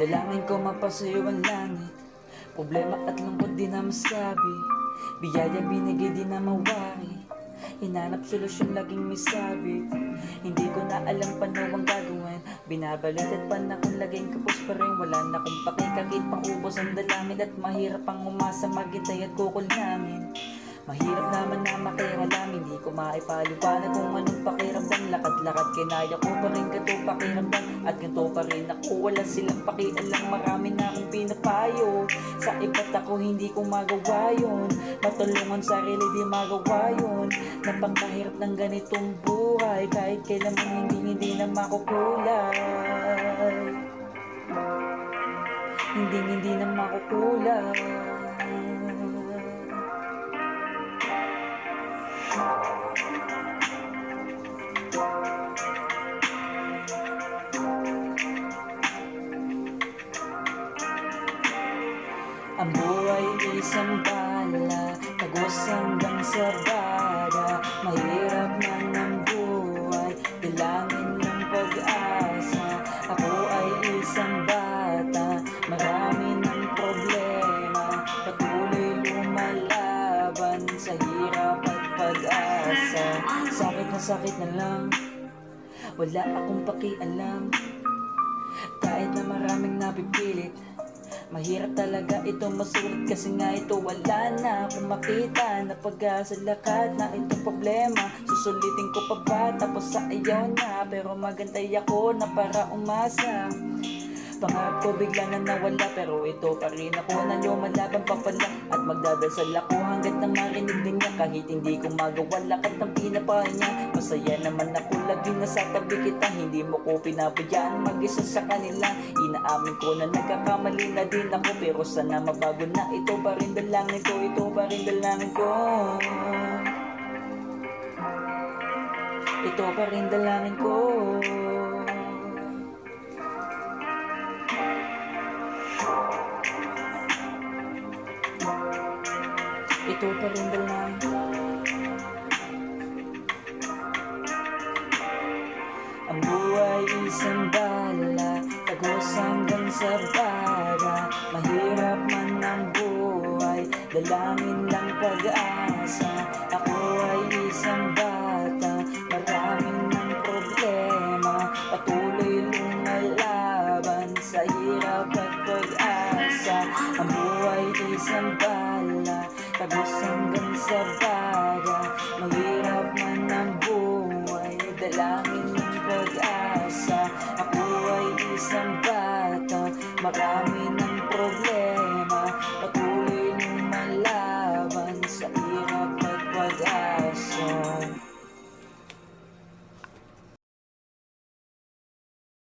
Dalangin ko mapasayo ang langit, problema at lungkot di na masabi, biyaya binigay di na mawari. Hinanap solusyon laging may sabit, hindi ko na alam paano ang gagawin. Binabalik at panakon laging kapos pa rin. Wala na kong pakikakit pang ubos ang dalangin, at mahirap pang umasa maghintay at kukulangin. Mahirap naman na makialam, hindi ko maipaliwanag kung anong pakiramdam. Lakad-lakad kinaya ko pa rin kato pakiramdam, at ganito pa rin ako, wala silang pakialam. Marami na akong pinapayo, sa iba't ako hindi ko magawa yun. Matulungan sarili di magawa yun. Napakahirap ng ganitong buhay, kahit kailan man hindi na makukulay. Hindi na makukulay. Ang buhay isang bala, tagos hanggang sa bada. Mahirap man ang buhay, dalangin ng pag-asa. Ako ay isang bata, marami ng problema, patuloy lumalaban sa hirap at pag-asa. Sakit na lang, wala akong pakialam, kahit na maraming napipilit. Mahirap talaga ito masulit, kasi nga ito wala na akong makita na pag-asa. Lakad na itong problema, susulitin ko pa ba tapos sa ayaw na, pero magantay ako na para umasa. Pangarap ko bigla na nawala, pero ito pa rin ako na lumalaban pa pala. At magdadasal ako hanggat na marinig din niya, kahit hindi ko magawa lakat ng pinapahay niya. Masaya naman ako laging nasa tabi kita, hindi mo ko pinabayaan mag-isa sa kanila. Inaamin ko na nagkakamali na din ako, pero sana mabago na. Ito pa rin dalangin ko, ito pa rin dalangin ko. Ito pa rin dalangin ko. Ito pa rin dalangin. Ang buhay isang bala, tagos hanggang sa bada. Mahirap man ang buhay, dalangin lang pag-asa. Ako ay isang bata, maraming ng problema, patuloy lumalaban sa hirap at pag-asa. Ang buhay isang bala, tagos hanggang sa bada. Mahirap man ang buhay, dalangin ng pag-asa. Ako ay isang bata, marami